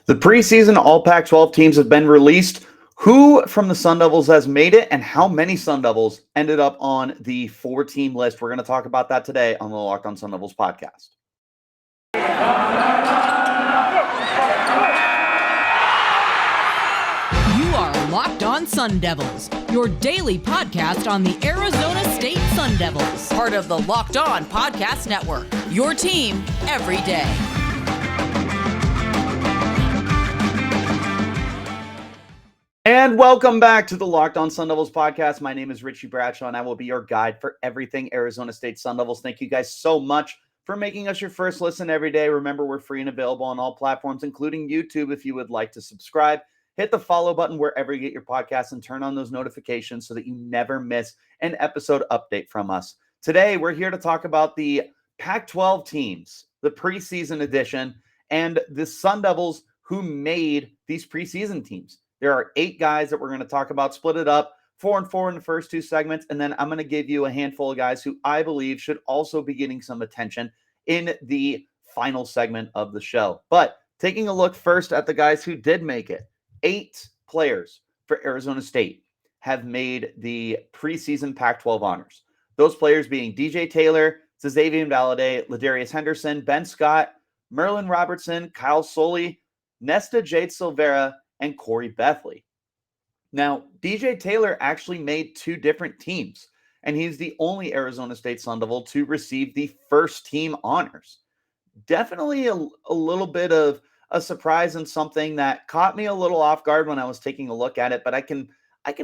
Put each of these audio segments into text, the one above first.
The preseason All-PAC-12 teams have been released. Who from the Sun Devils has made it, and how many Sun Devils ended up on the four-team list? We're going to talk about that today on the Locked On Sun Devils podcast. You are Locked On Sun Devils, your daily podcast on the Arizona State Sun Devils, part of the Locked On Podcast Network, your team every day. And welcome back to the Locked On Sun Devils podcast. My name is Richie Bradshaw, and I will be your guide for everything Arizona State Sun Devils. Thank you guys so much for making us your first listen every day. Remember, we're free and available on all platforms, including YouTube. If you would like to subscribe, hit the follow button wherever you get your podcasts and turn on those notifications so that you never miss an episode update from us. Today, we're here to talk about the Pac-12 teams, the preseason edition, and the Sun Devils who made these preseason teams. There are 8 guys that we're going to talk about, split it up, 4 and 4 in the first 2 segments, and then I'm going to give you a handful of guys who I believe should also be getting some attention in the final segment of the show. But taking a look first at the guys who did make it, 8 players for Arizona State have made the preseason Pac-12 honors. Those players being DJ Taylor, Xazavien Valladay, LaDarius Henderson, Ben Scott, Merlin Robertson, Kyle Soelle, Nesta Jade-Silvera, and Khoury Bethley. Now, DJ Taylor actually made 2 different teams, and he's the only Arizona State Sun Devil to receive the first team honors. Definitely a little bit of a surprise and something that caught me a little off guard when I was taking a look at it, but I can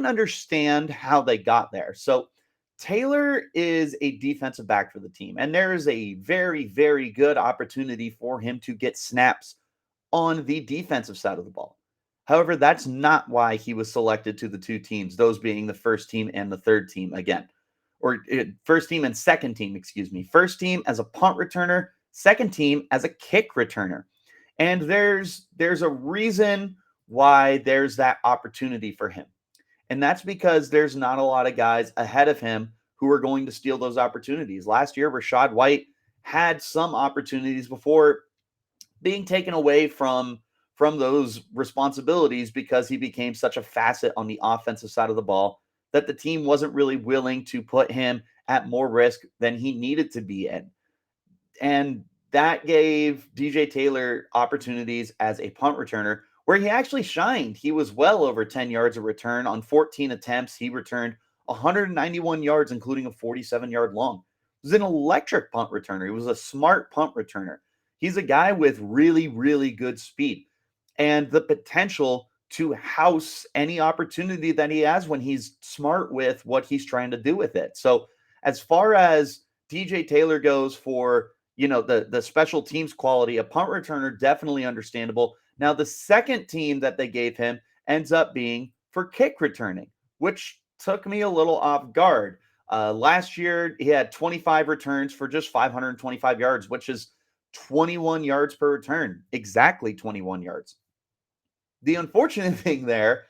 understand how they got there. So Taylor is a defensive back for the team, and there is a very, very good opportunity for him to get snaps on the defensive side of the ball. However, that's not why he was selected to the 2 teams, those being the first team and the third team again. Or first team and second team, excuse me. First team as a punt returner, second team as a kick returner. And there's a reason why there's that opportunity for him. And that's because there's not a lot of guys ahead of him who are going to steal those opportunities. Last year, Rashad White had some opportunities before being taken away from those responsibilities because he became such a facet on the offensive side of the ball that the team wasn't really willing to put him at more risk than he needed to be in. And that gave DJ Taylor opportunities as a punt returner where he actually shined. He was well over 10 yards of return on 14 attempts. He returned 191 yards, including a 47-yard long. He was an electric punt returner. He was a smart punt returner. He's a guy with really, really good speed and the potential to house any opportunity that he has when he's smart with what he's trying to do with it. So as far as DJ Taylor goes for, the special teams quality, a punt returner, definitely understandable. Now, the second team that they gave him ends up being for kick returning, which took me a little off guard. Last year, he had 25 returns for just 525 yards, which is 21 yards per return, exactly 21 yards. The unfortunate thing there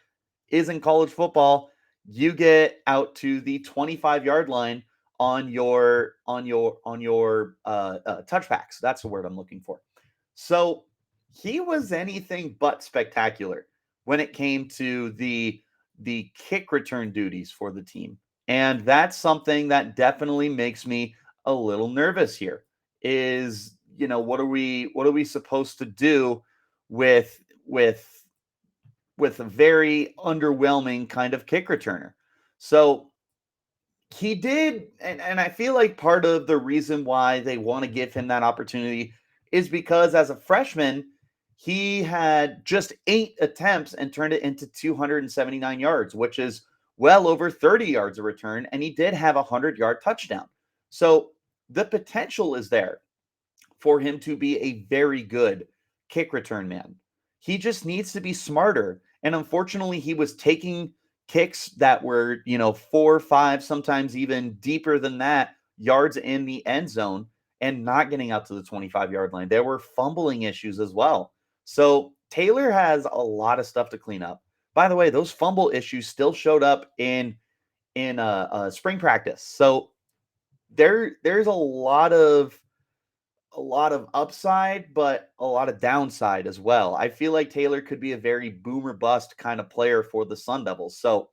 is in college football, you get out to the 25-yard line on your touchbacks. That's the word I'm looking for. So he was anything but spectacular when it came to the kick return duties for the team. And that's something that definitely makes me a little nervous here is, what are we supposed to do with a very underwhelming kind of kick returner? So he did, and I feel like part of the reason why they want to give him that opportunity is because as a freshman, he had just 8 attempts and turned it into 279 yards, which is well over 30 yards of return, and he did have a 100-yard touchdown. So the potential is there for him to be a very good kick return man. He just needs to be smarter. And unfortunately, he was taking kicks that were, 4, 5, sometimes even deeper than that, yards in the end zone and not getting out to the 25-yard line. There were fumbling issues as well. So Taylor has a lot of stuff to clean up. By the way, those fumble issues still showed up in spring practice. So there's a lot of a lot of upside, but a lot of downside as well. I feel like Taylor could be a very boom or bust kind of player for the Sun Devils. So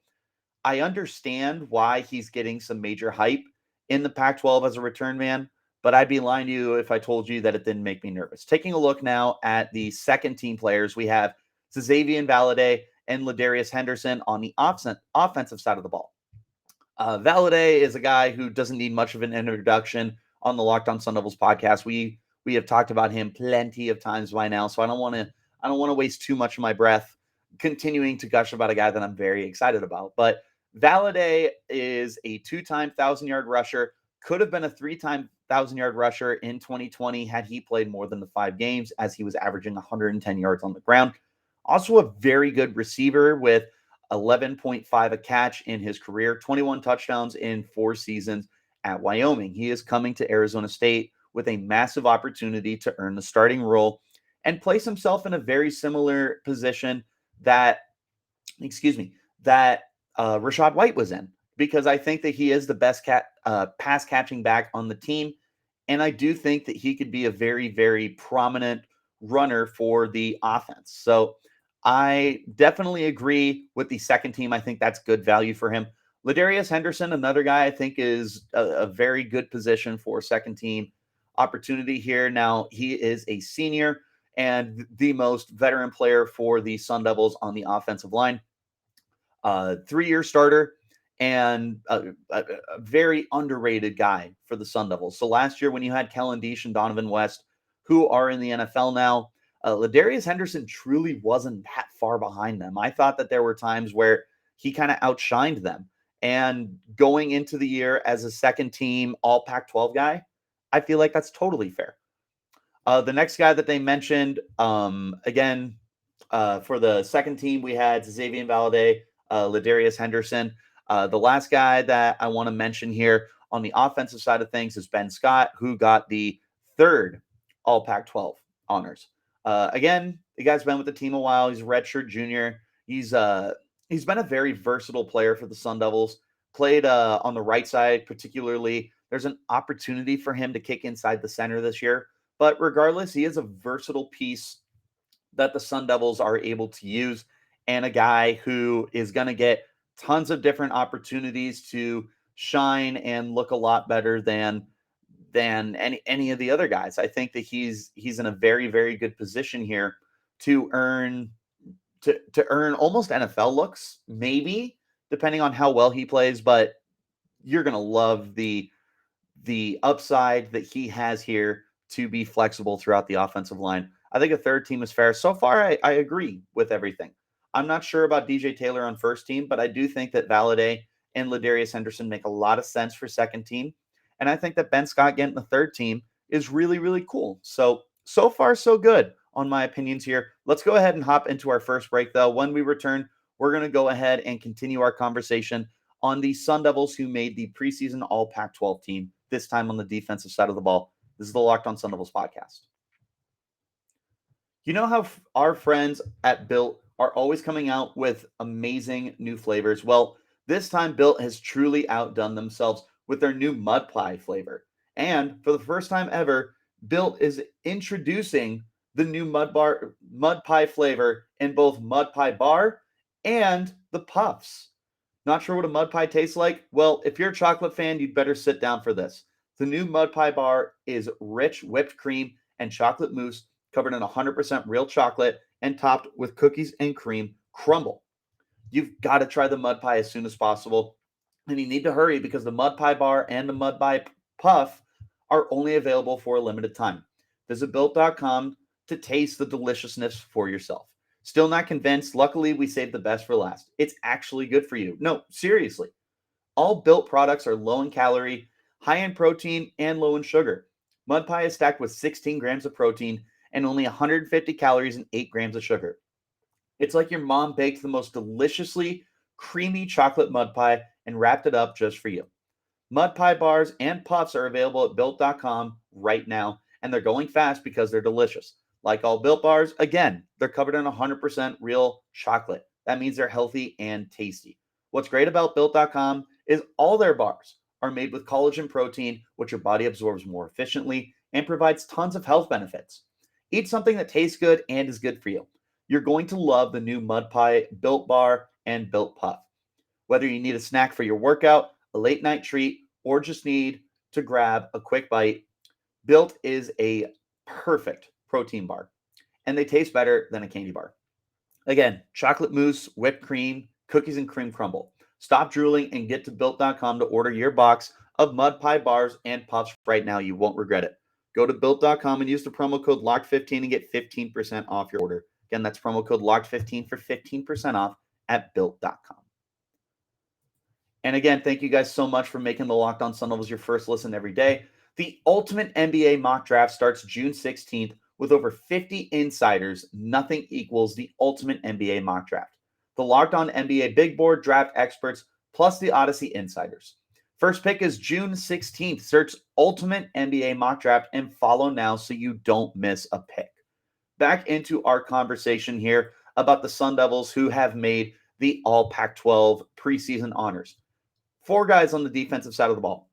I understand why he's getting some major hype in the Pac-12 as a return man, but I'd be lying to you if I told you that it didn't make me nervous. Taking a look now at the second team players, we have Xazavien Valladay and LaDarius Henderson on the offensive side of the ball. Valladay is a guy who doesn't need much of an introduction on the Locked On Sun Devils podcast. We have talked about him plenty of times by now, so I don't want to waste too much of my breath continuing to gush about a guy that I'm very excited about. But Valladay is a 2-time 1,000-yard rusher, could have been a 3-time 1,000-yard rusher in 2020 had he played more than the 5 games, as he was averaging 110 yards on the ground. Also a very good receiver with 11.5 a catch in his career, 21 touchdowns in 4 seasons at Wyoming. He is coming to Arizona State with a massive opportunity to earn the starting role and place himself in a very similar position that Rachaad White was in, because I think that he is the best pass catching back on the team. And I do think that he could be a very, very prominent runner for the offense. So I definitely agree with the second team. I think that's good value for him. LaDarius Henderson, another guy I think is a very good position for second team opportunity here. Now, he is a senior and the most veteran player for the Sun Devils on the offensive line. 3-year starter and a very underrated guy for the Sun Devils. So last year when you had Kellen Diesch and Donovan West, who are in the NFL now, LaDarius Henderson truly wasn't that far behind them. I thought that there were times where he kind of outshined them. And going into the year as a second team All-PAC-12 guy, I feel like that's totally fair. The next guy that they mentioned, for the second team, we had Xazavien Valladay, LaDarius Henderson. The last guy that I want to mention here on the offensive side of things is Ben Scott, who got the third All-PAC-12 honors. The guy's been with the team a while. He's a redshirt junior. He's been a very versatile player for the Sun Devils. Played on the right side, particularly. There's an opportunity for him to kick inside the center this year. But regardless, he is a versatile piece that the Sun Devils are able to use, and a guy who is going to get tons of different opportunities to shine and look a lot better than any of the other guys. I think that he's in a very, very good position here to earn almost NFL looks, maybe, depending on how well he plays, but you're going to love the upside that he has here to be flexible throughout the offensive line. I think a third team is fair. So far, I agree with everything. I'm not sure about DJ Taylor on first team, but I do think that Valladay and LaDarius Henderson make a lot of sense for second team. And I think that Ben Scott getting the third team is really, really cool. So far, so good on my opinions here. Let's go ahead and hop into our first break, though. When we return, we're going to go ahead and continue our conversation on the Sun Devils who made the preseason All-PAC-12 team, this time on the defensive side of the ball. This is the Locked On Sun Devils podcast. You know how our friends at Built are always coming out with amazing new flavors? Well, this time Built has truly outdone themselves with their new mud pie flavor. And for the first time ever, Built is introducing the new mud pie flavor in both mud pie bar and the puffs. Not sure what a mud pie tastes like? Well, if you're a chocolate fan, you'd better sit down for this. The new mud pie bar is rich whipped cream and chocolate mousse covered in 100% real chocolate and topped with cookies and cream crumble. You've got to try the mud pie as soon as possible. And you need to hurry because the mud pie bar and the mud pie puff are only available for a limited time. Visit Built.com to taste the deliciousness for yourself. Still not convinced? Luckily, we saved the best for last. It's actually good for you. No, seriously. All Built products are low in calorie, high in protein, and low in sugar. Mud pie is stacked with 16 grams of protein and only 150 calories and 8 grams of sugar. It's like your mom baked the most deliciously creamy chocolate mud pie and wrapped it up just for you. Mud pie bars and puffs are available at Built.com right now, and they're going fast because they're delicious. Like all Built bars, again, they're covered in 100% real chocolate. That means they're healthy and tasty. What's great about Built.com is all their bars are made with collagen protein, which your body absorbs more efficiently and provides tons of health benefits. Eat something that tastes good and is good for you. You're going to love the new Mud Pie, Built Bar, and Built Puff. Whether you need a snack for your workout, a late night treat, or just need to grab a quick bite, Built is a perfect protein bar, and they taste better than a candy bar. Again, chocolate mousse, whipped cream, cookies, and cream crumble. Stop drooling and get to Built.com to order your box of Mud Pie bars and puffs right now. You won't regret it. Go to Built.com and use the promo code LOCKED15 and get 15% off your order. Again, that's promo code LOCKED15 for 15% off at Built.com. And again, thank you guys so much for making the Locked On Sun Devils your first listen every day. The Ultimate NBA Mock Draft starts June 16th with over 50 insiders. Nothing equals the Ultimate NBA Mock Draft. The Locked On NBA Big Board draft experts plus the Odyssey insiders. First pick is June 16th. Search Ultimate NBA Mock Draft and follow now so you don't miss a pick. Back into our conversation here about the Sun Devils who have made the All-PAC-12 preseason honors. 4 guys on the defensive side of the ball.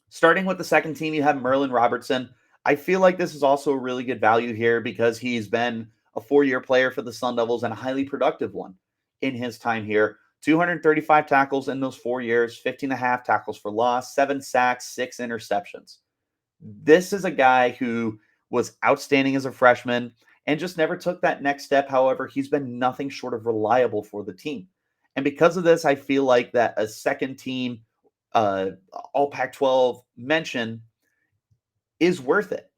Starting with the second team, you have Merlin Robertson. I feel like this is also a really good value here because he's been a 4-year player for the Sun Devils and a highly productive one in his time here. 235 tackles in those 4 years, 15.5 tackles for loss, 7 sacks, 6 interceptions. This is a guy who was outstanding as a freshman and just never took that next step. However, he's been nothing short of reliable for the team. And because of this, I feel like that a second team All-PAC-12 mention is worth it.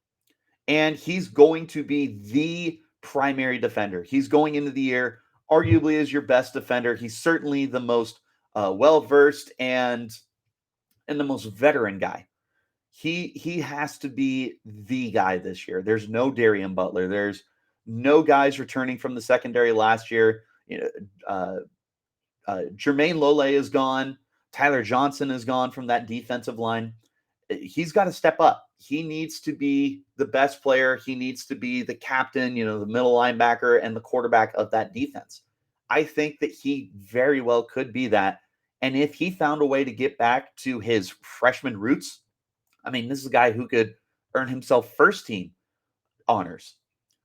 And he's going to be the primary defender. He's going into the year arguably as your best defender. He's certainly the most well-versed and the most veteran guy. He has to be the guy this year. There's no Darian Butler. There's no guys returning from the secondary last year. Jermaine Lole is gone. Tyler Johnson is gone from that defensive line. He's got to step up. He needs to be the best player. He needs to be the captain, the middle linebacker and the quarterback of that defense. I think that he very well could be that. And if he found a way to get back to his freshman roots, this is a guy who could earn himself first team honors.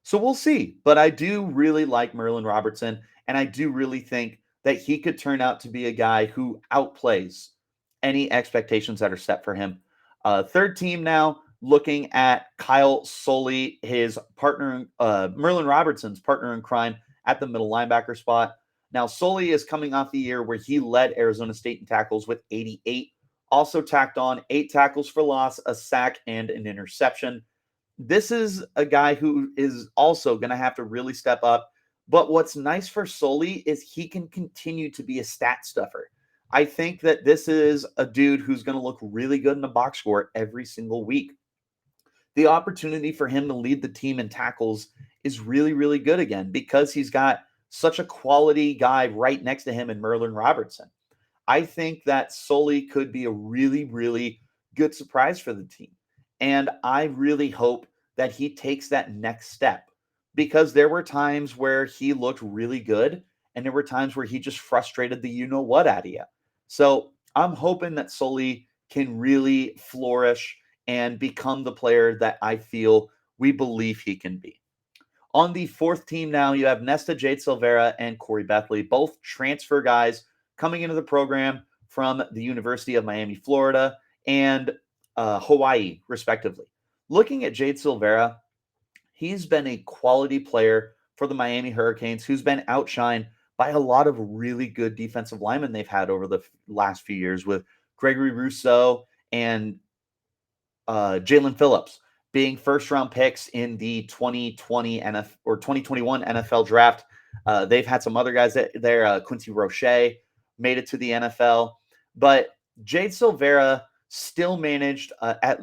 So we'll see. But I do really like Merlin Robertson, and I do really think that he could turn out to be a guy who outplays any expectations that are set for him. Third team now, looking at Kyle Soelle, his partner, Merlin Robertson's partner in crime at the middle linebacker spot. Now, Soelle is coming off the year where he led Arizona State in tackles with 88, also tacked on 8 tackles for loss, a sack, and an interception. This is a guy who is also going to have to really step up. But what's nice for Soelle is he can continue to be a stat stuffer. I think that this is a dude who's going to look really good in the box score every single week. The opportunity for him to lead the team in tackles is really, really good again because he's got such a quality guy right next to him in Merlin Robertson. I think that Soelle could be a really, really good surprise for the team. And I really hope that he takes that next step because there were times where he looked really good and there were times where he just frustrated the you-know-what out of you. So I'm hoping that Soelle can really flourish and become the player that I feel we believe he can be. On the fourth team now, you have Nesta Jade-Silvera and Khoury Bethley, both transfer guys coming into the program from the University of Miami, Florida, and Hawaii, respectively. Looking at Jade-Silvera, he's been a quality player for the Miami Hurricanes who's been outshined by a lot of really good defensive linemen they've had over the last few years with Gregory Rousseau and Jalen Phillips being first-round picks in the 2020 or 2021 NFL draft. They've had some other guys there. Quincy Roche made it to the NFL. But Jade-Silvera still managed at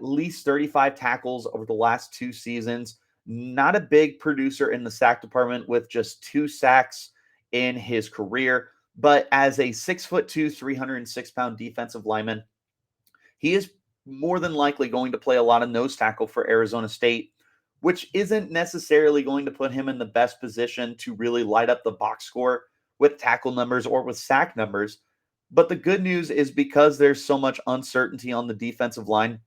least 35 tackles over the last 2 seasons. Not a big producer in the sack department with just 2 sacks in his career. But as a 6'2", 306-pound defensive lineman, he is more than likely going to play a lot of nose tackle for Arizona State, which isn't necessarily going to put him in the best position to really light up the box score with tackle numbers or with sack numbers. But the good news is because there's so much uncertainty on the defensive line,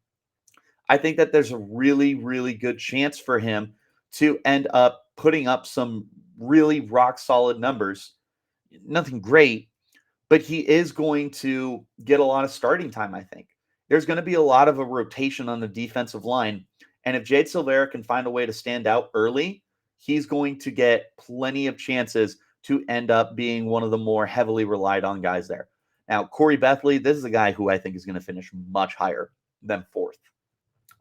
I think that there's a really, really good chance for him to end up putting up some really rock solid numbers. Nothing great, but he is going to get a lot of starting time, I think. There's going to be a lot of a rotation on the defensive line. And if Jade-Silvera can find a way to stand out early, he's going to get plenty of chances to end up being one of the more heavily relied on guys there. Now, Khoury Bethley, this is a guy who I think is going to finish much higher than fourth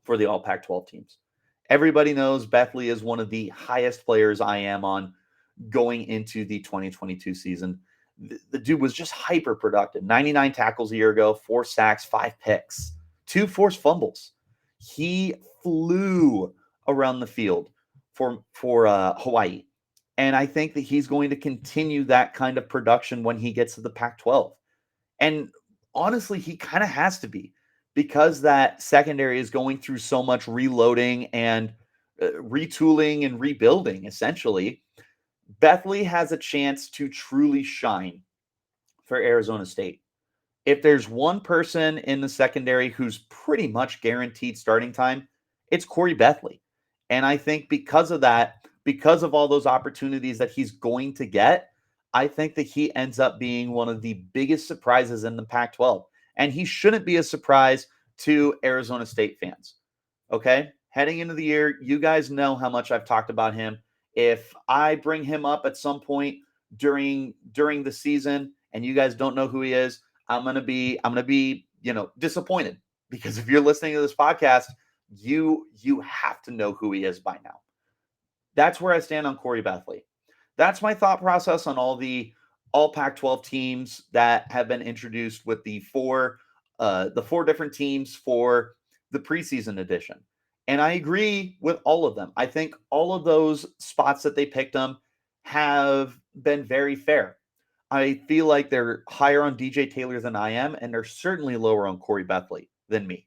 for the All-Pac-12 teams. Everybody knows Bethley is one of the highest players I am on going into the 2022 season. The dude was just hyper productive. 99 tackles a year ago, 4 sacks, 5 picks, 2 forced fumbles. He flew around the field for Hawaii. And I think that he's going to continue that kind of production when he gets to the Pac-12. And honestly, he kind of has to be, because that secondary is going through so much reloading and retooling and rebuilding, essentially. Bethley has a chance to truly shine for Arizona State. If there's one person in the secondary who's pretty much guaranteed starting time, it's Khoury Bethley. And I think because of that, because of all those opportunities that he's going to get, I think that he ends up being one of the biggest surprises in the Pac-12. And he shouldn't be a surprise to Arizona State fans. Okay? Heading into the year, you guys know how much I've talked about him. If I bring him up at some point during the season and you guys don't know who he is, I'm gonna be disappointed, because if you're listening to this podcast, you have to know who he is by now. That's where I stand on Khoury Bethley. That's my thought process on all the All-Pac-12 teams that have been introduced with the four different teams for the preseason edition. And I agree with all of them. I think all of those spots that they picked them have been very fair. I feel like they're higher on DJ Taylor than I am, and they're certainly lower on Khoury Bethley than me.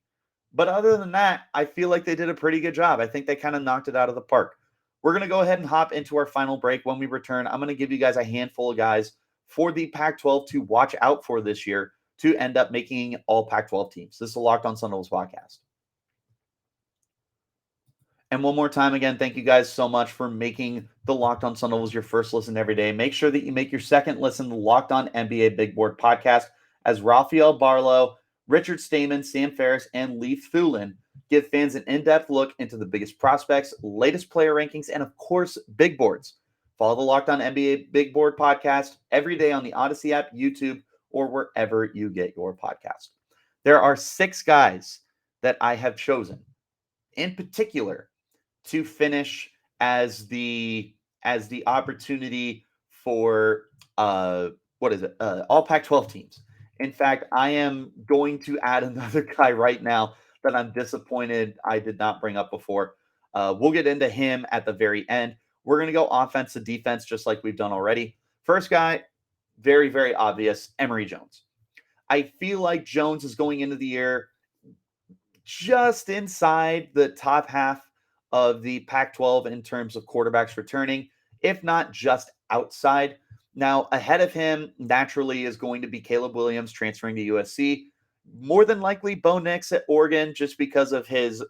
But other than that, I feel like they did a pretty good job. I think they kind of knocked it out of the park. We're going to go ahead and hop into our final break. When we return, I'm going to give you guys a handful of guys for the Pac-12 to watch out for this year to end up making all Pac-12 teams. This is the Locked On Sun Devils podcast. And one more time, again, thank you guys so much for making the Locked On Sun Devils your first listen every day. Make sure that you make your second listen the Locked On NBA Big Board podcast, as Rafael Barlow, Richard Stamen, Sam Ferris, and Leif Thulin give fans an in-depth look into the biggest prospects, latest player rankings, and of course, big boards. Follow the Locked On NBA Big Board podcast every day on the Odyssey app, YouTube, or wherever you get your podcast. There are 6 guys that I have chosen in particular to finish as the opportunity for all Pac-12 teams. In fact, I am going to add another guy right now that I'm disappointed I did not bring up before. We'll get into him at the very end. We're going to go offense to defense just like we've done already. First guy, very, very obvious, Emory Jones. I feel like Jones is going into the year just inside the top half of the Pac-12 in terms of quarterbacks returning, if not just outside. Now, ahead of him, naturally, is going to be Caleb Williams transferring to USC. More than likely, Bo Nix at Oregon, just because of his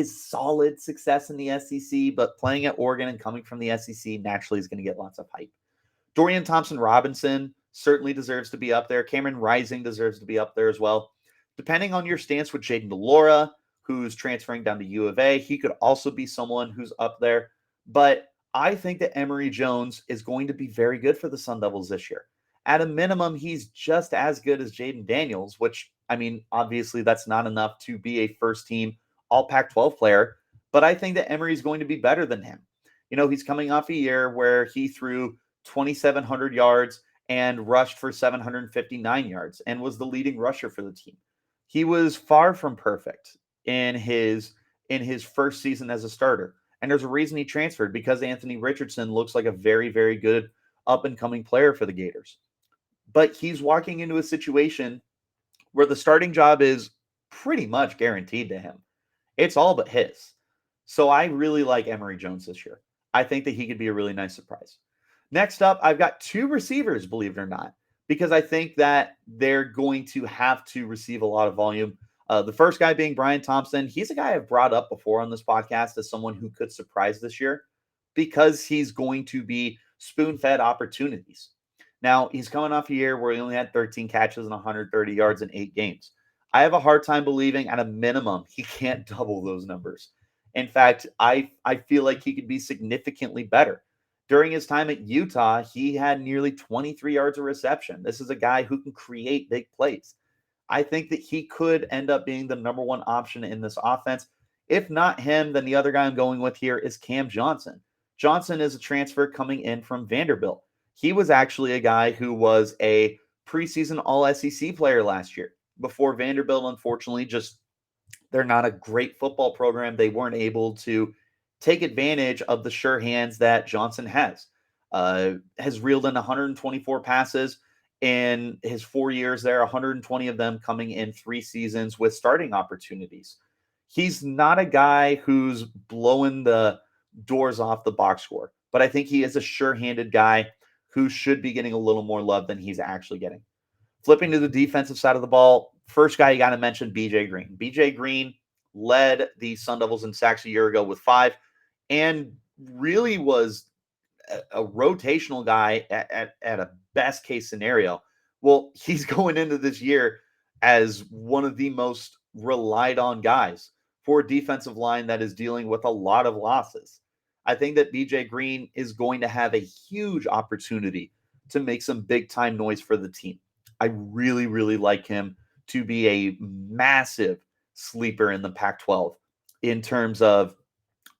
solid success in the SEC, but playing at Oregon and coming from the SEC naturally is going to get lots of hype. Dorian Thompson-Robinson certainly deserves to be up there. Cameron Rising deserves to be up there as well. Depending on your stance with Jaden DeLaura, who's transferring down to U of A, he could also be someone who's up there. But I think that Emory Jones is going to be very good for the Sun Devils this year. At a minimum, he's just as good as Jaden Daniels, which, I mean, obviously that's not enough to be a first-team All-Pac-12 player, but I think that Emory is going to be better than him. You know, he's coming off a year where he threw 2,700 yards and rushed for 759 yards and was the leading rusher for the team. He was far from perfect in his first season as a starter. And there's a reason he transferred, because Anthony Richardson looks like a very, very good up-and-coming player for the Gators. But he's walking into a situation where the starting job is pretty much guaranteed to him. It's all but his. So I really like Emory Jones this year. I think that he could be a really nice surprise. Next up, I've got 2 receivers, believe it or not, because I think that they're going to have to receive a lot of volume. The first guy being Bryan Thompson. He's a guy I've brought up before on this podcast as someone who could surprise this year because he's going to be spoon-fed opportunities. Now, he's coming off a year where he only had 13 catches and 130 yards in 8 games. I have a hard time believing at a minimum he can't double those numbers. In fact, I feel like he could be significantly better. During his time at Utah, he had nearly 23 yards of reception. This is a guy who can create big plays. I think that he could end up being the number one option in this offense. If not him, then the other guy I'm going with here is Cam Johnson. Johnson is a transfer coming in from Vanderbilt. He was actually a guy who was a preseason All-SEC player last year before Vanderbilt, unfortunately, they're not a great football program. They weren't able to take advantage of the sure hands that Johnson has. Has reeled in 124 passes in his 4 years there, 120 of them coming in 3 seasons with starting opportunities. He's not a guy who's blowing the doors off the box score, but I think he is a sure-handed guy who should be getting a little more love than he's actually getting. Flipping to the defensive side of the ball, first guy you got to mention, B.J. Green. B.J. Green led the Sun Devils in sacks a year ago with 5 and really was a rotational guy at a best case scenario. Well, he's going into this year as one of the most relied on guys for a defensive line that is dealing with a lot of losses. I think that BJ Green is going to have a huge opportunity to make some big time noise for the team. I really, really like him to be a massive sleeper in the Pac-12 in terms of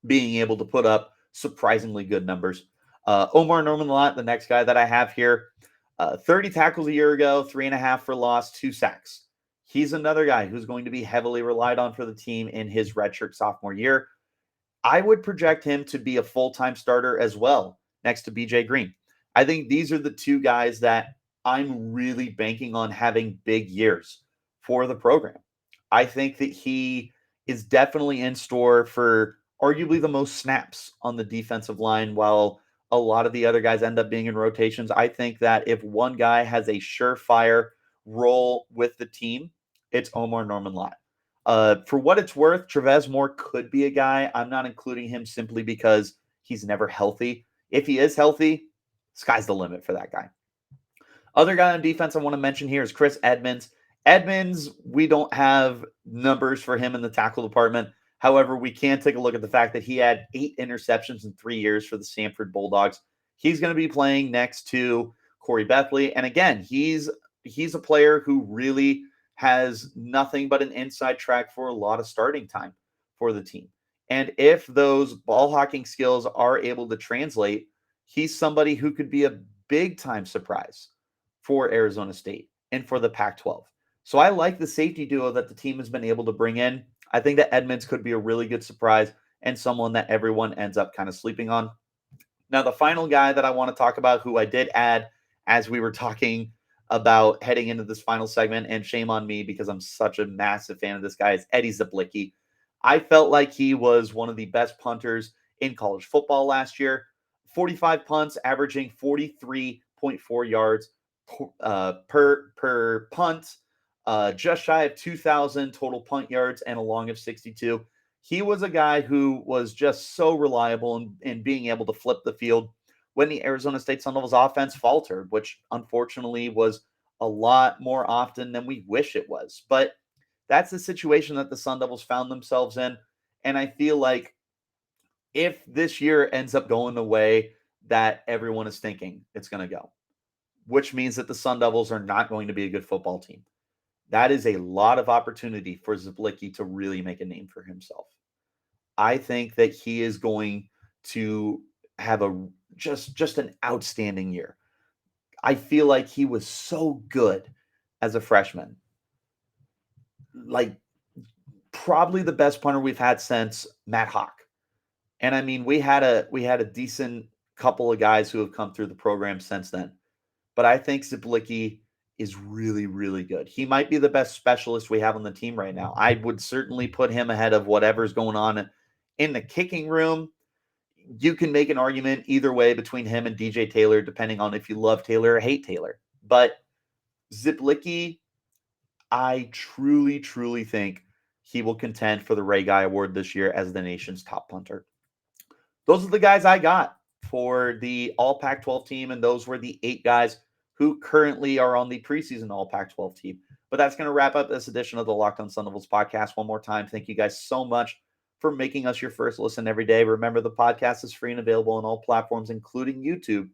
being able to put up surprisingly good numbers. Omarr Norman-Lott, the next guy that I have here, 30 tackles a year ago, 3.5 for loss, 2 sacks. He's another guy who's going to be heavily relied on for the team in his redshirt sophomore year. I would project him to be a full-time starter as well next to BJ Green. I think these are the two guys that I'm really banking on having big years for the program. I think that he is definitely in store for arguably the most snaps on the defensive line, while a lot of the other guys end up being in rotations. I think that if one guy has a surefire role with the team, it's Omarr Norman-Lott. For what it's worth, Travez Moore could be a guy. I'm not including him simply because he's never healthy. If he is healthy, sky's the limit for that guy. Other guy on defense I want to mention here is Chris Edmonds. Edmonds, we don't have numbers for him in the tackle department. However, we can take a look at the fact that he had 8 interceptions in 3 years for the Stanford Bulldogs. He's going to be playing next to Khoury Bethley. And again, he's a player who really has nothing but an inside track for a lot of starting time for the team. And if those ball hawking skills are able to translate, he's somebody who could be a big time surprise for Arizona State and for the Pac-12. So I like the safety duo that the team has been able to bring in. I think that Edmonds could be a really good surprise and someone that everyone ends up kind of sleeping on. Now, the final guy that I want to talk about, who I did add as we were talking about heading into this final segment, and shame on me because I'm such a massive fan of this guy, is Eddie Czaplicki. I felt like he was one of the best punters in college football last year. 45 punts, averaging 43.4 yards per punt, just shy of 2,000 total punt yards and a long of 62. He was a guy who was just so reliable in being able to flip the field when the Arizona State Sun Devils offense faltered, which unfortunately was a lot more often than we wish it was. But that's the situation that the Sun Devils found themselves in. And I feel like if this year ends up going the way that everyone is thinking it's going to go, which means that the Sun Devils are not going to be a good football team, that is a lot of opportunity for Czaplicki to really make a name for himself. I think that he is going to have just an outstanding year. I feel like he was so good as a freshman. Like, probably the best punter we've had since Matt Hawk. And I mean, we had a decent couple of guys who have come through the program since then. But I think Czaplicki is really, really good. He might be the best specialist we have on the team right now. I would certainly put him ahead of whatever's going on in the kicking room. You can make an argument either way between him and DJ Taylor, depending on if you love Taylor or hate Taylor. But Czaplicki, I truly, truly think he will contend for the Ray Guy Award this year as the nation's top punter. Those are the guys I got for the All-Pac-12 team, and those were the 8 guys who currently are on the preseason All-Pac-12 team. But that's going to wrap up this edition of the Locked On Sun Devils podcast. One more time, thank you guys so much for making us your first listen every day. Remember, the podcast is free and available on all platforms, including YouTube.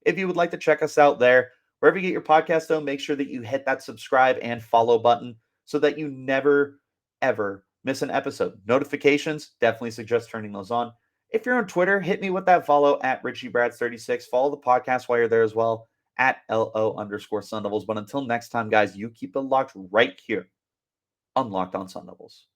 If you would like to check us out there, wherever you get your podcast, though, make sure that you hit that subscribe and follow button so that you never, ever miss an episode. Notifications, definitely suggest turning those on. If you're on Twitter, hit me with that follow at RichieBrads36. Follow the podcast while you're there as well at LO_Sun Devils. But until next time, guys, you keep it locked right here on Locked On Sun Devils.